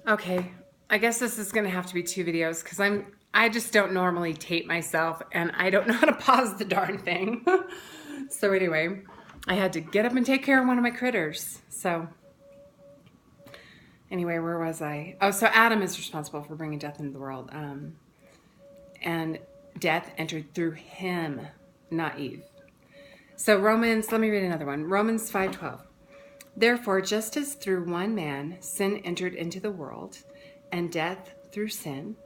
Okay, I guess this is gonna have to be 2 videos because I just don't normally tape myself and I don't know how to pause the darn thing. So anyway, I had to get up and take care of one of my critters. So anyway, where was I? Oh, so Adam is responsible for bringing death into the world. And death entered through him, not Eve. So let me read another one. Romans 5:12. Therefore, just as through one man sin entered into the world, and death through sin,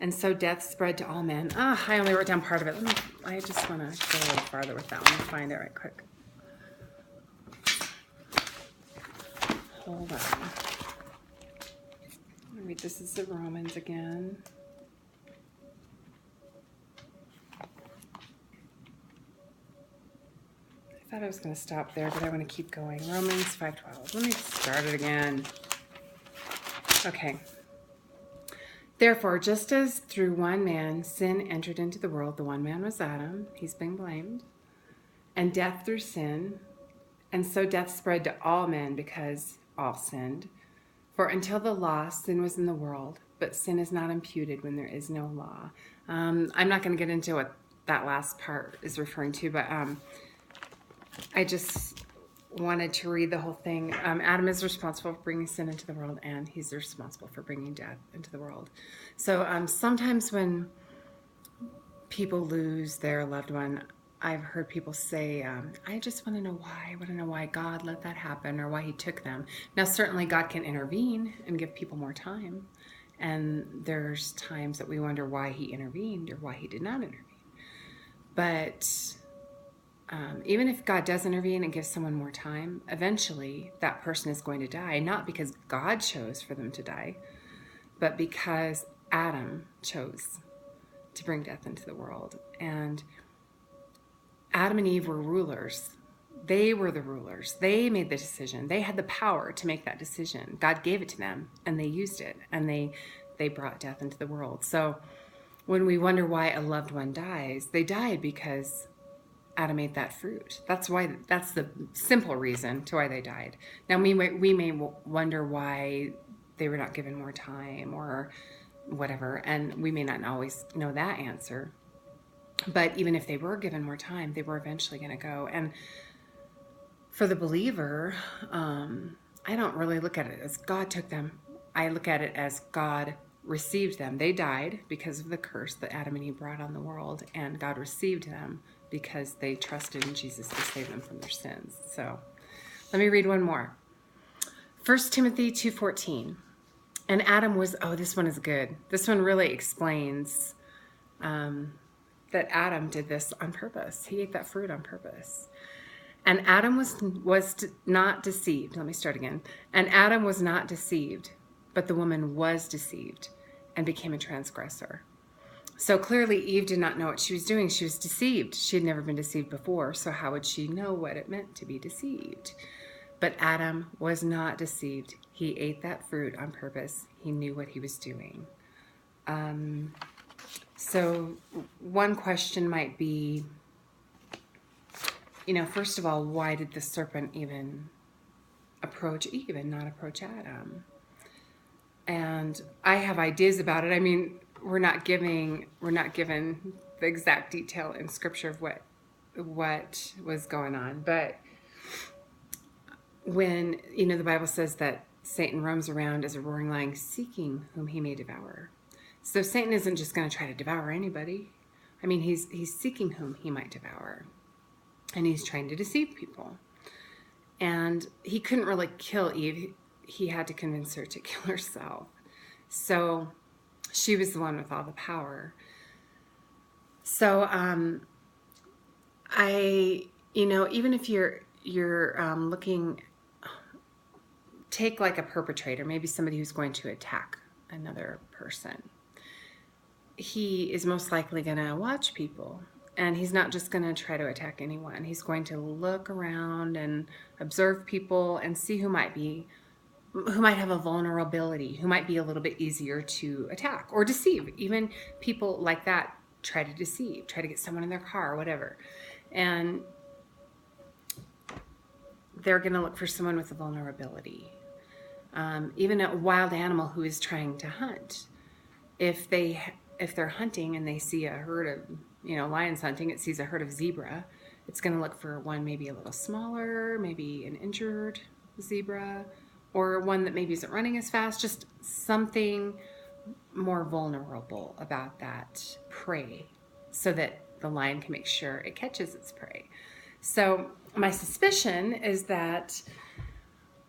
and so death spread to all men. I only wrote down part of it. I just want to go a little farther with that one and find it right quick. Hold on. Let me read this is the Romans again. I thought I was going to stop there, but I want to keep going. Romans 5:12. Let me start it again. Okay. Therefore, just as through one man sin entered into the world, the one man was Adam, he's been blamed, and death through sin, and so death spread to all men because all sinned. For until the law, sin was in the world, but sin is not imputed when there is no law. I'm not going to get into what that last part is referring to, but I just wanted to read the whole thing. Adam is responsible for bringing sin into the world, and he's responsible for bringing death into the world. So sometimes when people lose their loved one, I've heard people say, I just want to know why. I want to know why God let that happen or why he took them. Now, certainly God can intervene and give people more time. And there's times that we wonder why he intervened or why he did not intervene. But even if God does intervene and gives someone more time, eventually that person is going to die, not because God chose for them to die, but because Adam chose to bring death into the world. And Adam and Eve were rulers. They were the rulers. They made the decision. They had the power to make that decision. God gave it to them, and they used it, and they brought death into the world. So when we wonder why a loved one dies, they died because Adam ate that fruit. That's the simple reason to why they died. Now we may wonder why they were not given more time or whatever, and we may not always know that answer. But even if they were given more time, they were eventually going to go. And for the believer, I don't really look at it as God took them. I look at it as God received them. They died because of the curse that Adam and Eve brought on the world, and God received them because they trusted in Jesus to save them from their sins. So let me read one more. 1 Timothy 2:14. And Adam was, this one is good. This one really explains that Adam did this on purpose. He ate that fruit on purpose. And Adam was not deceived. Let me start again. And Adam was not deceived, but the woman was deceived and became a transgressor. So clearly Eve did not know what she was doing. She was deceived. She had never been deceived before, so how would she know what it meant to be deceived? But Adam was not deceived. He ate that fruit on purpose. He knew what he was doing. So one question might be, first of all, why did the serpent even approach Eve and not approach Adam? And I have ideas about it. I mean, we're not given the exact detail in Scripture of what was going on. But when, the Bible says that Satan roams around as a roaring lion seeking whom he may devour. So Satan isn't just going to try to devour anybody. I mean, he's seeking whom he might devour. And he's trying to deceive people. And he couldn't really kill Eve. He had to convince her to kill herself. So she was the one with all the power. So even if you're looking, take like a perpetrator, maybe somebody who's going to attack another person. He is most likely going to watch people, and he's not just going to try to attack anyone. He's going to look around and observe people and see who might have a vulnerability, who might be a little bit easier to attack or deceive. Even people like that try to deceive, try to get someone in their car or whatever. And they're going to look for someone with a vulnerability. even a wild animal who is trying to hunt. If they're hunting and they see a herd of, lions hunting, it sees a herd of zebra, it's going to look for one maybe a little smaller, maybe an injured zebra, or one that maybe isn't running as fast, just something more vulnerable about that prey, so that the lion can make sure it catches its prey. So my suspicion is that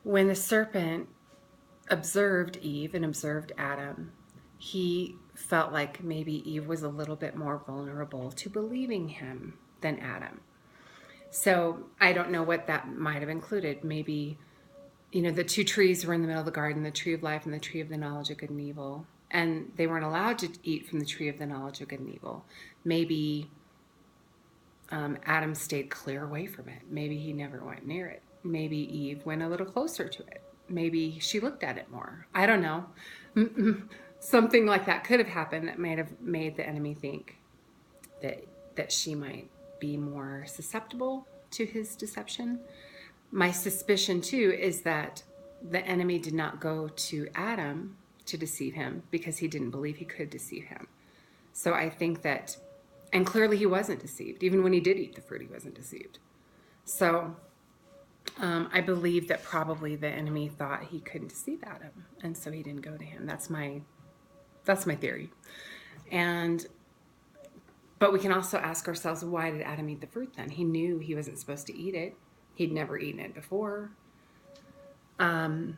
when the serpent observed Eve and observed Adam, he felt like maybe Eve was a little bit more vulnerable to believing him than Adam. So I don't know what that might have included. Maybe, the two trees were in the middle of the garden, the tree of life and the tree of the knowledge of good and evil, and they weren't allowed to eat from the tree of the knowledge of good and evil. Maybe Adam stayed clear away from it. Maybe he never went near it. Maybe Eve went a little closer to it. Maybe she looked at it more. I don't know. Something like that could have happened that might have made the enemy think that she might be more susceptible to his deception. My suspicion too is that the enemy did not go to Adam to deceive him because he didn't believe he could deceive him. So I think that, and clearly he wasn't deceived. Even when he did eat the fruit, he wasn't deceived. So I believe that probably the enemy thought he couldn't deceive Adam, and so he didn't go to him. That's my theory. But we can also ask ourselves, why did Adam eat the fruit then? He knew he wasn't supposed to eat it. He'd never eaten it before. I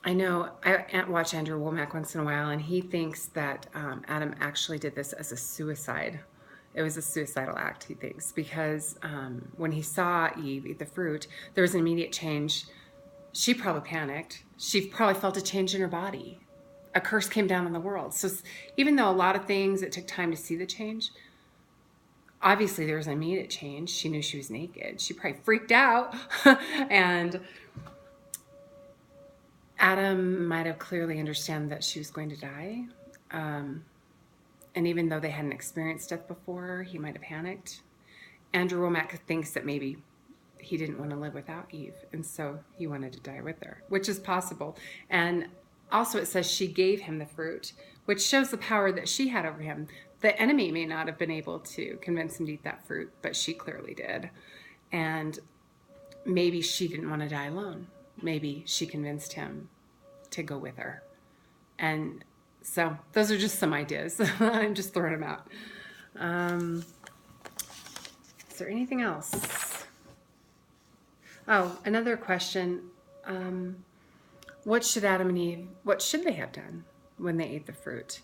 know I watch Andrew Womack once in a while, and he thinks that Adam actually did this as a suicide. It was a suicidal act, he thinks, because when he saw Eve eat the fruit, there was an immediate change. She probably panicked. She probably felt a change in her body. A curse came down on the world. So even though a lot of things, it took time to see the change, obviously there was an immediate change. She knew she was naked. She probably freaked out. And Adam might have clearly understood that she was going to die. And even though they hadn't experienced death before, he might have panicked. Andrew Womack thinks that maybe he didn't want to live without Eve, and so he wanted to die with her, which is possible. And also it says she gave him the fruit, which shows the power that she had over him. The enemy may not have been able to convince him to eat that fruit, but she clearly did. And maybe she didn't want to die alone. Maybe she convinced him to go with her. And so those are just some ideas. I'm just throwing them out. Is there anything else? Oh, another question. What should Adam and Eve, what should they have done when they ate the fruit?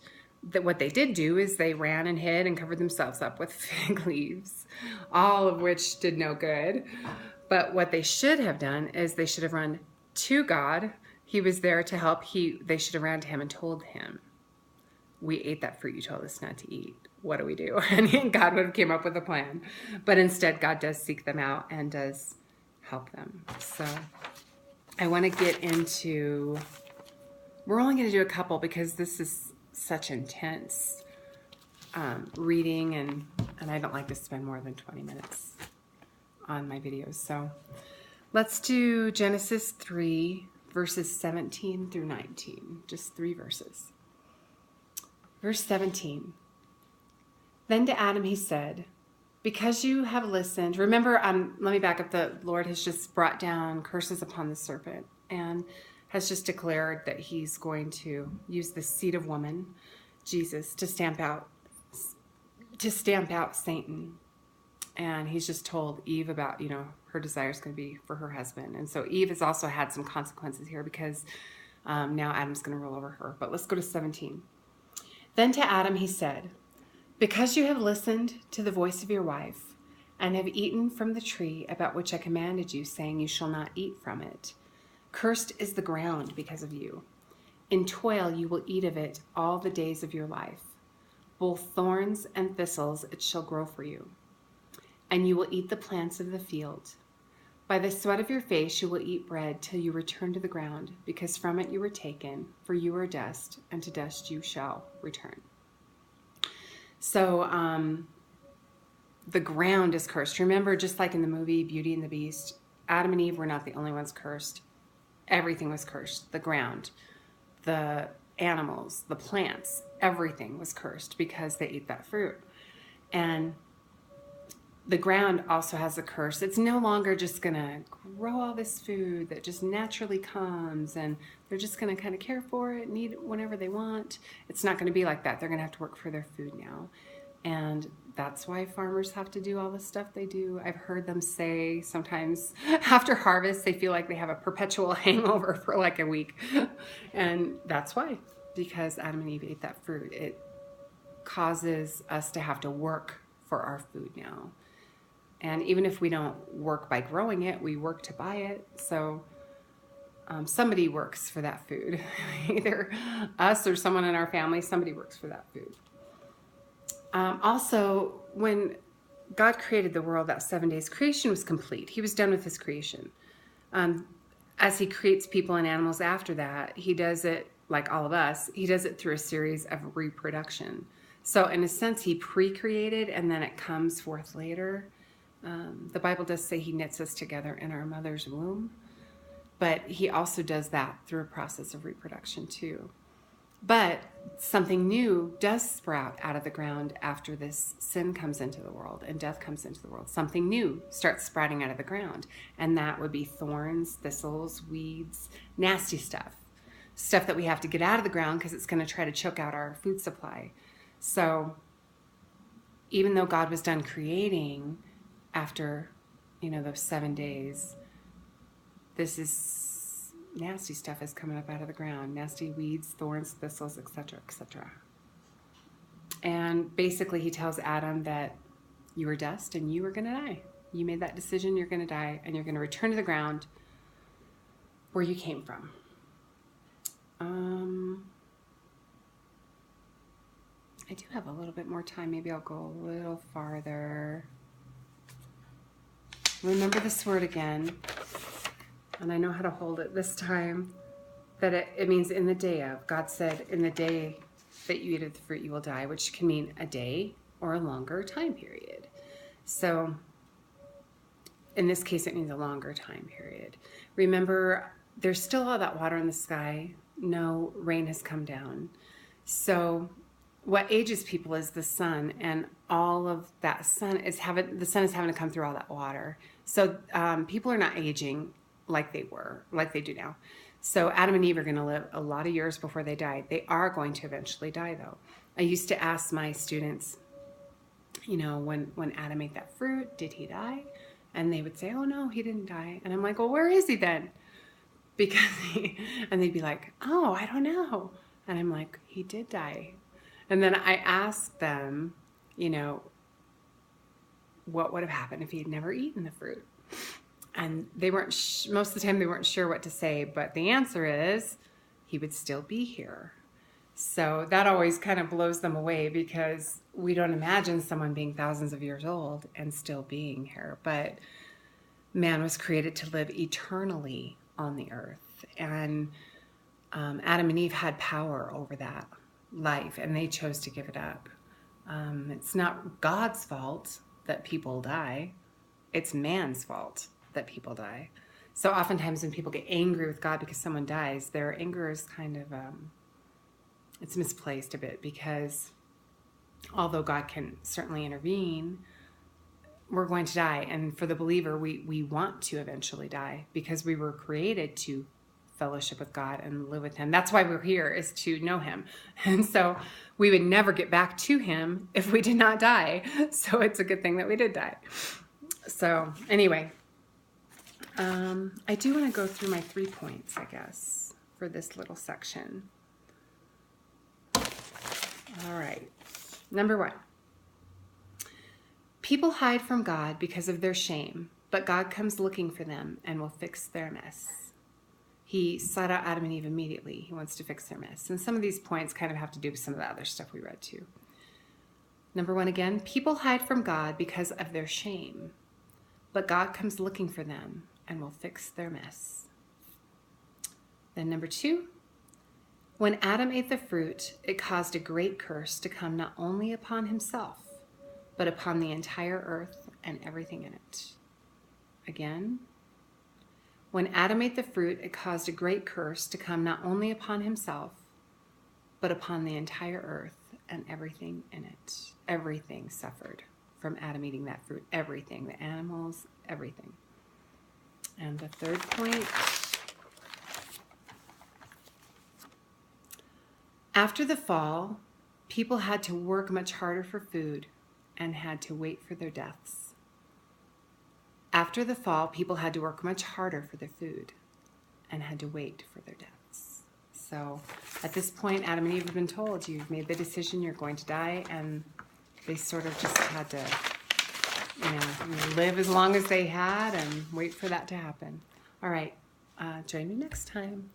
What they did do is they ran and hid and covered themselves up with fig leaves, all of which did no good. But what they should have done is they should have run to God. He was there to help. They should have ran to him and told him, we ate that fruit you told us not to eat. What do we do? And God would have came up with a plan. But instead, God does seek them out and does help them. So I want to get into, we're only going to do a couple because this is such intense reading, and I don't like to spend more than 20 minutes on my videos. So let's do Genesis 3, verses 17 through 19, just 3 verses. Verse 17, then to Adam he said, because you have listened, remember, let me back up, the Lord has just brought down curses upon the serpent and has just declared that he's going to use the seed of woman, Jesus, to stamp out Satan. And he's just told Eve about, her desire is going to be for her husband. And so Eve has also had some consequences here because now Adam's going to rule over her. But let's go to 17. Then to Adam he said, because you have listened to the voice of your wife and have eaten from the tree about which I commanded you, saying you shall not eat from it, cursed is the ground because of you. In toil you will eat of it all the days of your life. Both thorns and thistles it shall grow for you. And you will eat the plants of the field. By the sweat of your face you will eat bread till you return to the ground, because from it you were taken, for you are dust, and to dust you shall return. So the ground is cursed. Remember, just like in the movie Beauty and the Beast, Adam and Eve were not the only ones cursed. everything was cursed. The ground, the animals, the plants, everything was cursed because they ate that fruit. And the ground also has a curse. It's no longer just going to grow all this food that just naturally comes and they're just going to kind of care for it, need it whenever they want. It's not going to be like that. They're going to have to work for their food now. And that's why farmers have to do all the stuff they do. I've heard them say sometimes after harvest, they feel like they have a perpetual hangover for like a week. And that's why, because Adam and Eve ate that fruit. It causes us to have to work for our food now. And even if we don't work by growing it, we work to buy it. So somebody works for that food. Either us or someone in our family, somebody works for that food. Also, when God created the world, that 7 days, creation was complete. He was done with his creation. As he creates people and animals after that, he does it, like all of us, he does it through a series of reproduction. So in a sense, he pre-created and then it comes forth later. The Bible does say he knits us together in our mother's womb, but he also does that through a process of reproduction too. But something new does sprout out of the ground after this sin comes into the world and death comes into the world. Something new starts sprouting out of the ground, and that would be thorns, thistles, weeds, nasty stuff. Stuff that we have to get out of the ground because it's going to try to choke out our food supply. So even though God was done creating after, those 7 days, this is nasty stuff is coming up out of the ground. Nasty weeds, thorns, thistles, etc., etc. And basically he tells Adam that you are dust and you are going to die. You made that decision, you're going to die, and you're going to return to the ground where you came from. I do have a little bit more time. Maybe I'll go a little farther. Remember this word again. And I know how to hold it this time. That it means in the day of. God said, in the day that you eat of the fruit, you will die, which can mean a day or a longer time period. So in this case, it means a longer time period. Remember, there's still all that water in the sky. No rain has come down. So what ages people is the sun, and all of that the sun is having to come through all that water. So people are not aging like they do now. So Adam and Eve are going to live a lot of years before they die. They are going to eventually die, though. I used to ask my students, when Adam ate that fruit, did he die? And they would say, oh no, he didn't die. And I'm like, well, where is he then? And they'd be like, oh, I don't know. And I'm like, he did die. And then I asked them, what would have happened if he had never eaten the fruit? And they weren't, most of the time they weren't sure what to say, but the answer is he would still be here. So that always kind of blows them away, because we don't imagine someone being thousands of years old and still being here. But man was created to live eternally on the earth. And Adam and Eve had power over that life, and they chose to give it up. It's not God's fault that people die. It's man's fault that people die. So oftentimes when people get angry with God because someone dies, their anger is kind of, it's misplaced a bit, because although God can certainly intervene, we're going to die. And for the believer, we want to eventually die, because we were created to fellowship with God and live with him. That's why we're here, is to know him. And so we would never get back to him if we did not die. So it's a good thing that we did die. So anyway, I do want to go through my 3 points, I guess, for this little section. All right. Number 1. People hide from God because of their shame, but God comes looking for them and will fix their mess. He sought out Adam and Eve immediately. He wants to fix their mess. And some of these points kind of have to do with some of the other stuff we read too. Number 1 again, people hide from God because of their shame, but God comes looking for them and will fix their mess. Then number 2, when Adam ate the fruit, it caused a great curse to come not only upon himself, but upon the entire earth and everything in it. Again, When Adam ate the fruit, it caused a great curse to come not only upon himself, but upon the entire earth and everything in it. Everything suffered from Adam eating that fruit. Everything. The animals, everything. And the third point. After the fall, people had to work much harder for food and had to wait for their deaths. After the fall, people had to work much harder for their food and had to wait for their deaths. So at this point, Adam and Eve have been told, you've made the decision, you're going to die, and they sort of just had to, live as long as they had and wait for that to happen. All right, join me next time.